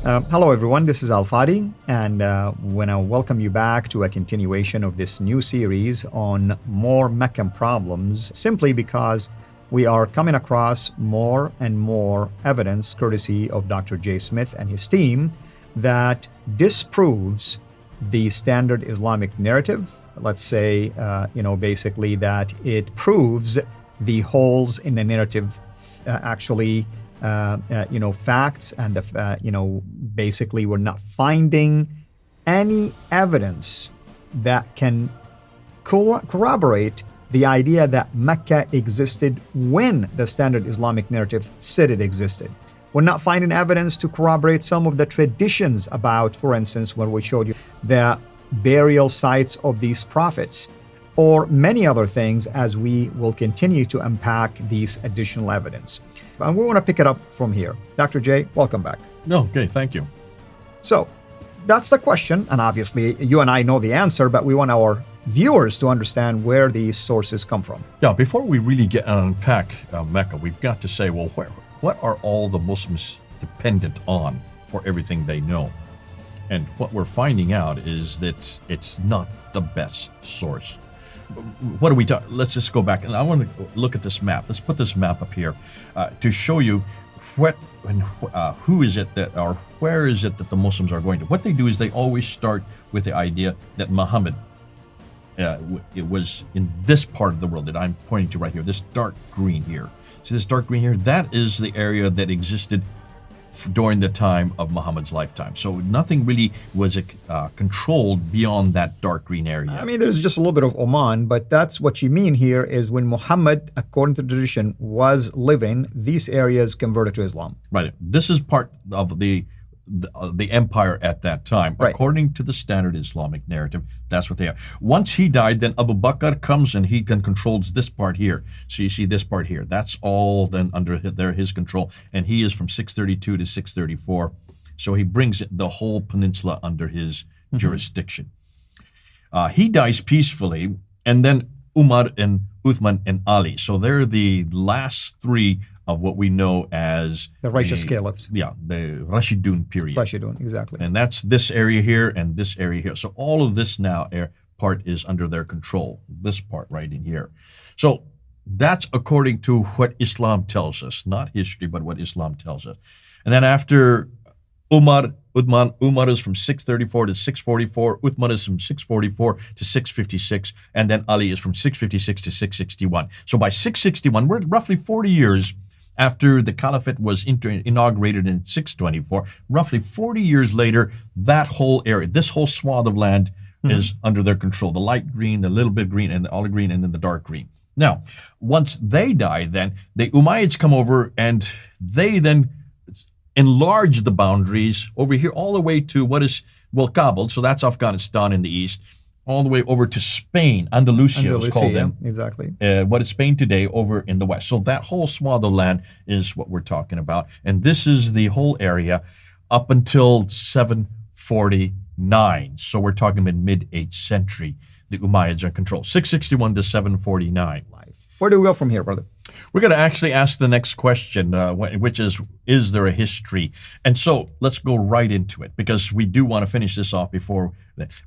Hello, everyone. This is Al Fadi, and when I welcome you back to a continuation of this new series on more Meccan problems, simply because we are coming across more and more evidence, courtesy of Dr. J. Smith and his team, that disproves the standard Islamic narrative. Let's say, basically that it proves the holes in the narrative facts, and basically we're not finding any evidence that can corroborate the idea that Mecca existed when the standard Islamic narrative said it existed. We're not finding evidence to corroborate some of the traditions about, for instance, when we showed you the burial sites of these prophets, or many other things, as we will continue to unpack these additional evidence. And we want to pick it up from here. Dr. J, welcome back. No, okay, thank you. So that's the question, and obviously you and I know the answer, but we want our viewers to understand where these sources come from. Now, before we really get unpack Mecca, we've got to say, well, what are all the Muslims dependent on for everything they know? And what we're finding out is that it's not the best source. What are we talking? Let's just go back, and I want to look at this map. Let's put this map up here to show you what and who is it that, or where is it that the Muslims are going to. What they do is they always start with the idea that Muhammad it was in this part of the world that I'm pointing to right here, this dark green here. See this dark green here? That is the area that existed during the time of Muhammad's lifetime. So nothing really was controlled beyond that dark green area. I mean, there's just a little bit of Oman, but that's what you mean here is when Muhammad, according to tradition, was living, these areas converted to Islam. Right. This is part of the empire at that time. Right. According to the standard Islamic narrative, that's what they are. Once he died, then Abu Bakr comes and he then controls this part here. So you see this part here. That's all then under his control. And he is from 632 to 634. So he brings the whole peninsula under his jurisdiction. He dies peacefully, and then Umar and Uthman and Ali. So they're the last three of what we know as the righteous caliphs. Yeah, the Rashidun period. Rashidun, exactly. And that's this area here and this area here. So all of this now part is under their control, this part right in here. So that's according to what Islam tells us, not history, but what Islam tells us. And then after Umar is from 634 to 644, Uthman is from 644 to 656, and then Ali is from 656 to 661. So by 661, we're roughly 40 years after the caliphate was inaugurated in 624, roughly 40 years later, that whole area, this whole swath of land is under their control. The light green, the little bit green, and the olive green, and then the dark green. Now, once they die, then the Umayyads come over and they then enlarge the boundaries over here all the way to what is, Kabul, so that's Afghanistan in the east, all the way over to Spain, Andalusia was called then. Exactly. What is Spain today over in the west. So that whole swath of land is what we're talking about. And this is the whole area up until 749. So we're talking about mid-8th century. The Umayyads are in control. 661 to 749. Where do we go from here, brother? We're going to actually ask the next question, which is there a history? And so let's go right into it, because we do want to finish this off before.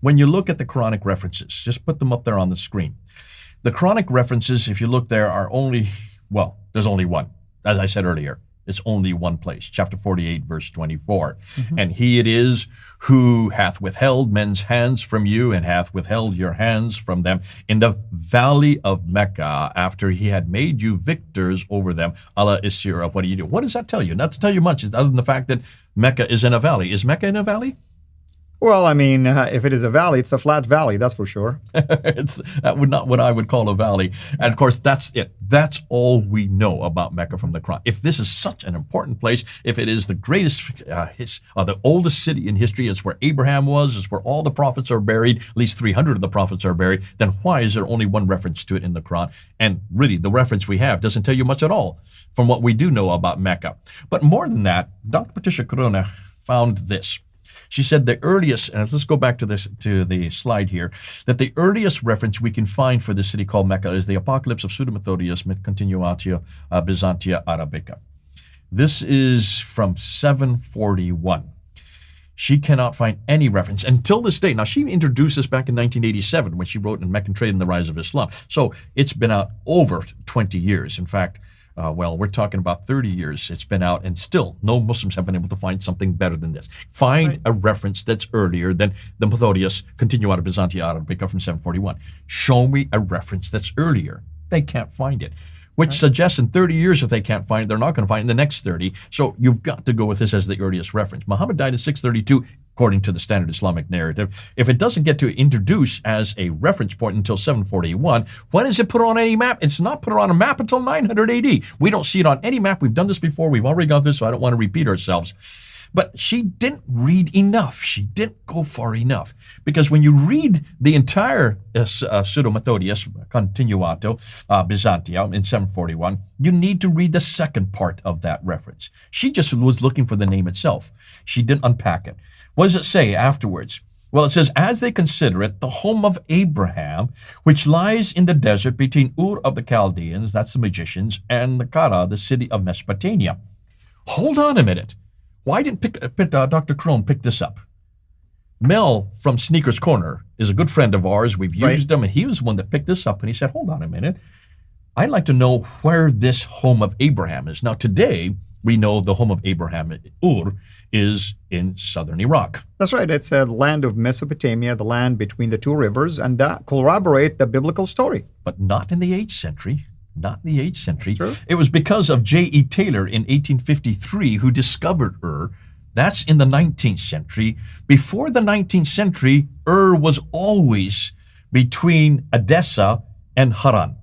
When you look at the Quranic references, just put them up there on the screen. The Quranic references, if you look there, are only, there's only one. As I said earlier, it's only one place, chapter 48, verse 24. And he it is who hath withheld men's hands from you and hath withheld your hands from them in the valley of Mecca after he had made you victors over them. Allah is sure of what do you do. What does that tell you? Not to tell you much, other than the fact that Mecca is in a valley. Is Mecca in a valley? Well, I mean, if it is a valley, it's a flat valley, that's for sure. It's not what I would call a valley. And of course, that's it. That's all we know about Mecca from the Quran. If this is such an important place, if it is the greatest, the oldest city in history, it's where Abraham was, it's where all the prophets are buried, at least 300 of the prophets are buried, then why is there only one reference to it in the Quran? And really, the reference we have doesn't tell you much at all from what we do know about Mecca. But more than that, Dr. Patricia Corona found this. She said the earliest, and let's go back to the slide here, that the earliest reference we can find for the city called Mecca is the Apocalypse of Pseudo-Methodius Continuatio Byzantia Arabica. This is from 741. She cannot find any reference until this day. Now, she introduced this back in 1987 when she wrote in Meccan Trade and the Rise of Islam. So it's been out over 20 years. In fact, we're talking about 30 years it's been out, and still no Muslims have been able to find something better than this. Find a reference that's earlier than the Methodius Continuata Byzantia Arabica from 741. Show me a reference that's earlier. They can't find it. Which suggests in 30 years, if they can't find it, they're not going to find it in the next 30. So you've got to go with this as the earliest reference. Muhammad died in 632, according to the standard Islamic narrative. If it doesn't get to introduce as a reference point until 741, when is it put on any map? It's not put on a map until 900 AD. We don't see it on any map. We've done this before. We've already got this, so I don't want to repeat ourselves. But she didn't read enough. She didn't go far enough. Because when you read the entire Pseudo-Methodius Continuato Byzantia in 741, you need to read the second part of that reference. She just was looking for the name itself. She didn't unpack it. What does it say afterwards? Well, it says, as they consider it, the home of Abraham, which lies in the desert between Ur of the Chaldeans, that's the magicians, and Kara, the city of Mesopotamia. Hold on a minute. Why didn't Dr. Crone pick this up? Mel from Sneakers Corner is a good friend of ours. We've used him, and he was the one that picked this up, and he said, hold on a minute. I'd like to know where this home of Abraham is. Now, today, we know the home of Abraham, Ur, is in southern Iraq. That's right. It's a land of Mesopotamia, the land between the two rivers, and that corroborate the biblical story. But not in the 8th century. Not in the 8th century. That's true. It was because of J.E. Taylor in 1853 who discovered Ur. That's in the 19th century. Before the 19th century, Ur was always between Edessa and Haran.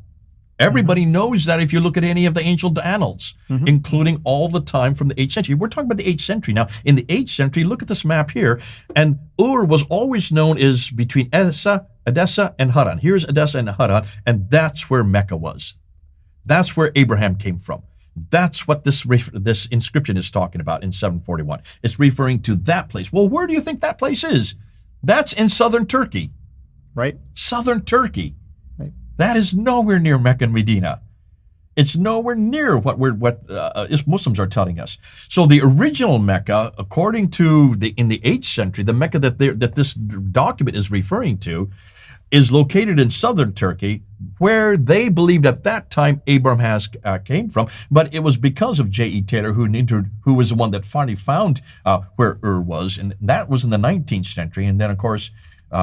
Everybody knows that if you look at any of the ancient annals, including all the time from the 8th century. We're talking about the 8th century now. In the 8th century, look at this map here, and Ur was always known as between Edessa and Haran. Here's Edessa and Haran, and that's where Mecca was. That's where Abraham came from. That's what this inscription is talking about in 741. It's referring to that place. Well, where do you think that place is? That's in southern Turkey. Right. Southern Turkey. Right. That is nowhere near Mecca and Medina. It's nowhere near what Muslims are telling us. So the original Mecca, according to in the 8th century, the Mecca that this document is referring to, is located in southern Turkey, where they believed at that time Abraham came from. But it was because of J.E. Taylor who was the one that finally found where Ur was, and that was in the 19th century. And then, of course,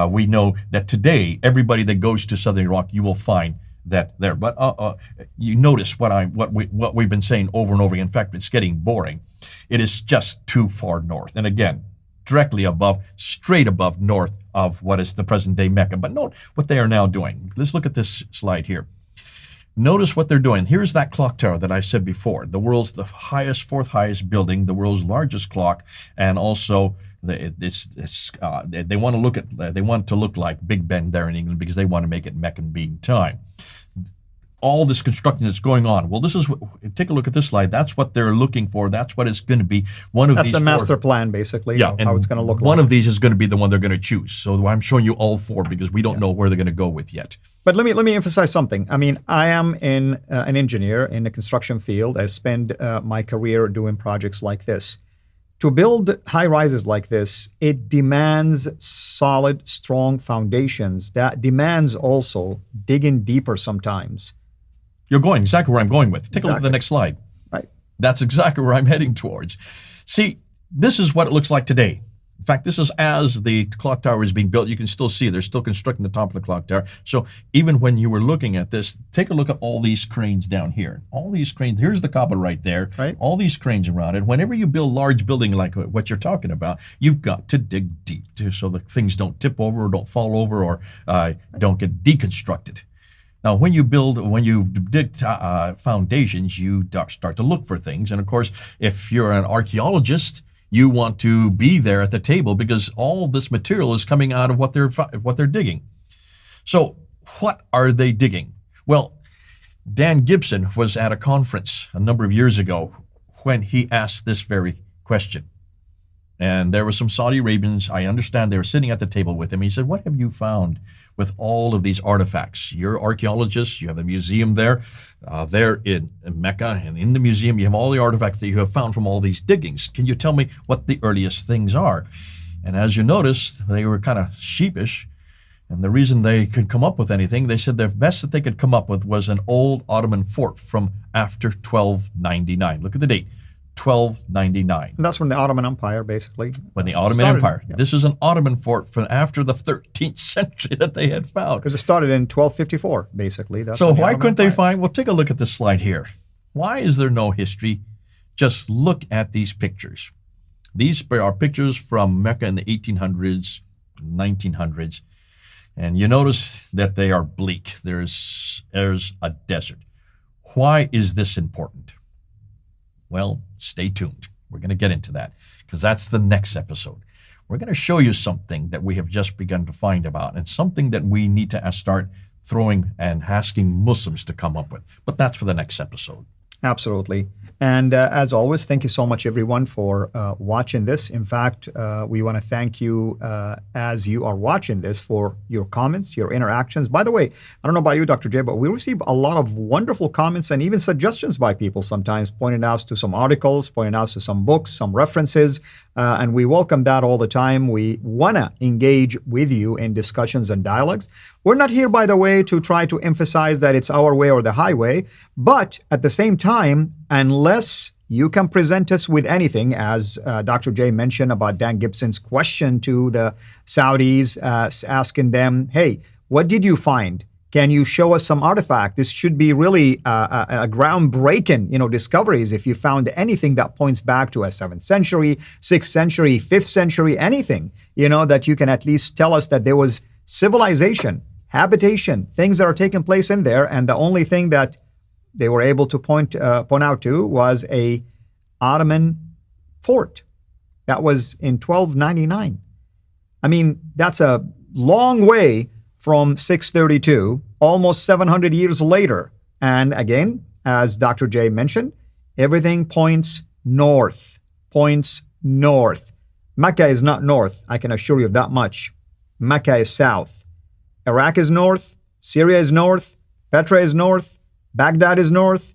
we know that today, everybody that goes to southern Iraq, you will find that there. But you notice what we've been saying over and over again. In fact, it's getting boring. It is just too far north. And again, directly above, straight above north of what is the present-day Mecca. But note what they are now doing. Let's look at this slide here. Notice what they're doing. Here's that clock tower that I said before. The world's the fourth highest building, the world's largest clock, and also they want to look like Big Ben there in England because they want to make it Meccan being time. All this construction that's going on. Well, take a look at this slide. That's what they're looking for. That's what it's going to be. That's the master plan, basically. Yeah, how it's going to look like. One of these is going to be the one they're going to choose. So I'm showing you all four because we don't know where they're going to go with yet. But let me emphasize something. I mean, I am an engineer in the construction field. I spend my career doing projects like this. To build high rises like this, it demands solid, strong foundations. That demands also digging deeper sometimes. You're going exactly where I'm going with. Take a look at the next slide. Right. That's exactly where I'm heading towards. See, this is what it looks like today. In fact, this is as the clock tower is being built. You can still see they're still constructing the top of the clock tower. So even when you were looking at this, take a look at all these cranes down here. All these cranes, here's the Kaaba right there. Right. All these cranes around it. Whenever you build large building like what you're talking about, you've got to dig deep so that things don't tip over or don't fall over or don't get deconstructed. Now, when you dig foundations, you start to look for things. And of course, if you're an archaeologist, you want to be there at the table because all this material is coming out of what they're digging. So what are they digging? Well, Dan Gibson was at a conference a number of years ago when he asked this very question. And there were some Saudi Arabians, I understand, they were sitting at the table with him. He said, what have you found with all of these artifacts? You're archaeologists, you have a museum there in Mecca, and in the museum you have all the artifacts that you have found from all these diggings. Can you tell me what the earliest things are? And as you notice, they were kind of sheepish. And the reason they could come up with anything, they said the best that they could come up with was an old Ottoman fort from after 1299. Look at the date, 1299. And that's when the Ottoman Empire, basically. When the Ottoman started, Empire. yeah. This is an Ottoman fort from after the 13th century that they had found. Because it started in 1254, basically. That's So when the why Ottoman couldn't they Empire- find, well, take a look at this slide here. Why is there no history? Just look at these pictures. These are pictures from Mecca in the 1800s, 1900s. And you notice that they are bleak. There's a desert. Why is this important? Well, stay tuned. We're going to get into that because that's the next episode. We're going to show you something that we have just begun to find about and something that we need to start throwing and asking Muslims to come up with. But that's for the next episode. Absolutely. And as always, thank you so much, everyone, for watching this. In fact, we want to thank you as you are watching this for your comments, your interactions. By the way, I don't know about you, Dr. J, but we receive a lot of wonderful comments and even suggestions by people sometimes, pointing out to some articles, pointing out to some books, some references. And we welcome that all the time. We want to engage with you in discussions and dialogues. We're not here, by the way, to try to emphasize that it's our way or the highway. But at the same time, unless you can present us with anything, as Dr. J mentioned about Dan Gibson's question to the Saudis, asking them, hey, what did you find? Can you show us some artifact? This should be really a groundbreaking, discoveries. If you found anything that points back to a 7th century, 6th century, 5th century, anything, that you can at least tell us that there was civilization, habitation, things that are taking place in there. And the only thing that they were able to point out to was a Ottoman fort. That was in 1299. I mean, that's a long way from 632, almost 700 years later. And again, as Dr. J mentioned, everything points north, Mecca is not north, I can assure you of that much. Mecca is south. Iraq is north, Syria is north, Petra is north, Baghdad is north,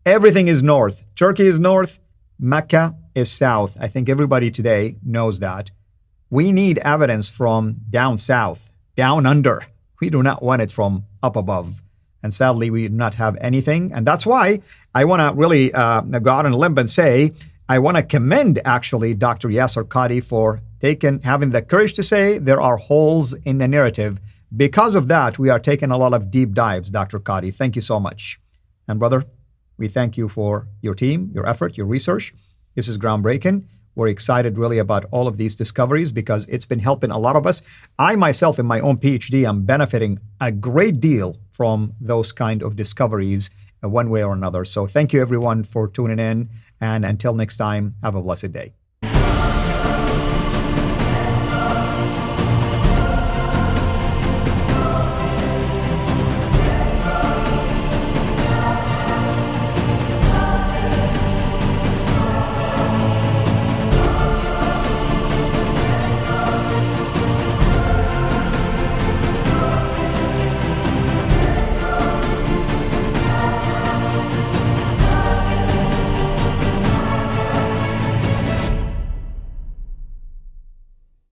everything is north. Turkey is north, Mecca is south. I think everybody today knows that. We need evidence from down south, down under. We do not want it from up above. And sadly, we do not have anything. And that's why I want to really go out on a limb and say, I want to commend actually Dr. Yasser Qadhi for having the courage to say there are holes in the narrative. Because of that, we are taking a lot of deep dives, Dr. Qadhi. Thank you so much. And brother, we thank you for your team, your effort, your research. This is groundbreaking. We're excited really about all of these discoveries because it's been helping a lot of us. I myself, in my own PhD, am benefiting a great deal from those kind of discoveries one way or another. So thank you everyone for tuning in. And until next time, have a blessed day.